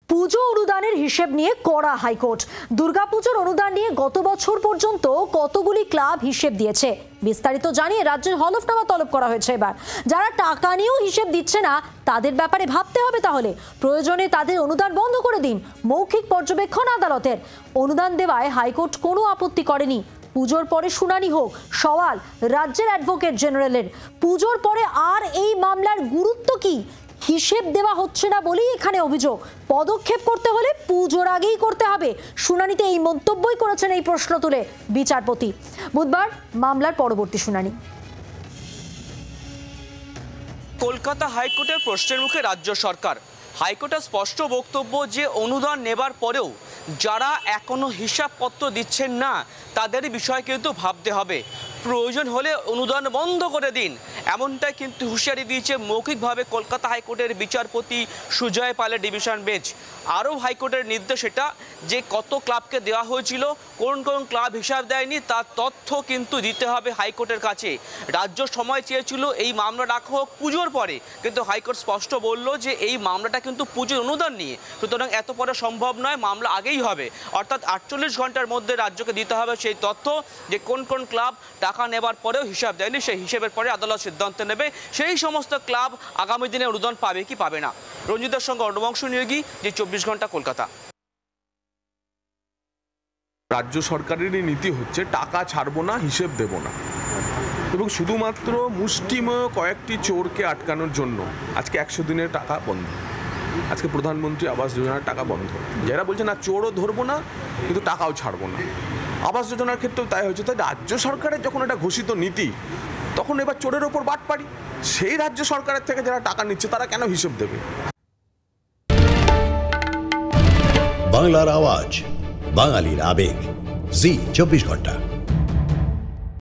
পুজো অনুদানের হিসেব নিয়ে কড়া হাইকোর্ট। দুর্গাপুজোর অনুদান নিয়ে গত বছর পর্যন্ত কতগুলি ক্লাব হিসেব দিয়েছে বিস্তারিত জানিয়ে রাজ্যের হলফনামা তলব করা হয়েছে। এবার যারা টাকা নিয়েও হিসেব দিচ্ছে না তাদের ব্যাপারে ভাবতে হবে, তাহলে প্রয়োজনে তাদের অনুদান বন্ধ করে দিন। মৌখিক পর্যবেক্ষণ আদালতের। অনুদান দেওয়ায় হাইকোর্ট কোনো আপত্তি করেনি। পুজোর পরে শুনানি হোক, সওয়াল রাজ্যের অ্যাডভোকেট জেনারেলের। পুজোর পরে আর এই মামলার গুরুত্ব কি? হিসেব দেওয়া হচ্ছে না বলেই এখানে অভিযোগ। পদক্ষেপ করতে হলে পুজোর আগেই করতে হবে। শুনানিতে এই মন্তব্যই করেছেন এই প্রশ্ন তুলে বিচারপতি। বুধবার মামলার পরবর্তী শুনানি। কলকাতা হাইকোর্টের প্রশ্নের মুখে রাজ্য সরকার। হাইকোর্টের স্পষ্ট বক্তব্য যে অনুদান নেবার পরেও যারা এখনো হিসাবপত্র দিচ্ছেন না তাদের বিষয় কিন্তু ভাবতে হবে। প্রয়োজন হলে অনুদান বন্ধ করে দিন, এমনটাই কিন্তু হুঁশিয়ারি দিয়েছে মৌখিকভাবে কলকাতা হাইকোর্টের বিচারপতি সুজয় পালের ডিভিশন বেঞ্চ। আরও হাইকোর্টের নির্দেশ এটা যে কত ক্লাবকে দেওয়া হয়েছিল, কোন কোন ক্লাব হিসাব দেয়নি তার তথ্য কিন্তু দিতে হবে হাইকোর্টের কাছে। রাজ্য সময় চেয়েছিল এই মামলা রাখা হোক পুজোর পরে, কিন্তু হাইকোর্ট স্পষ্ট বলল যে এই মামলাটা কিন্তু পুজোর অনুদান নিয়ে, সুতরাং এত পরে সম্ভব নয়, মামলা আগেই হবে। অর্থাৎ 48 ঘন্টার মধ্যে রাজ্যকে দিতে হবে সেই তথ্য যে কোন কোন ক্লাব টাকা নেবার পরেও হিসাব দেয়নি। সেই হিসেবের পরে আদালত সিদ্ধান্ত নেবে সেই সমস্ত ক্লাব আগামী দিনে অনুদান পাবে কি পাবে না। রঞ্জিতের সঙ্গে অর্ণবংশ নিয়োগী, যে 24 ঘন্টা, কলকাতা। রাজ্য সরকারেরই নীতি হচ্ছে টাকা ছাড়বো না, হিসেব দেব না, এবং শুধুমাত্র মুষ্টিমেয় কয়েকটি চোরকে আটকানোর জন্য আজকে 100 দিনের টাকা বন্ধ। আজকে প্রধানমন্ত্রী আবাস যোজনার টাকা বন্ধ। যারা বলছে না চোরও ধরবো না কিন্তু টাকাও ছাড়বো না, আবাস যোজনার ক্ষেত্রেও তাই হয়েছে। তাই রাজ্য সরকারের যখন একটা ঘোষিত নীতি, তখন এবার চোরের ওপর বাটপাড়ি। সেই রাজ্য সরকারের থেকে যারা টাকা নিচ্ছে তারা কেন হিসেব দেবে? বাংলার আওয়াজ, বাঙালির আবেগ, জি 24 ঘন্টা।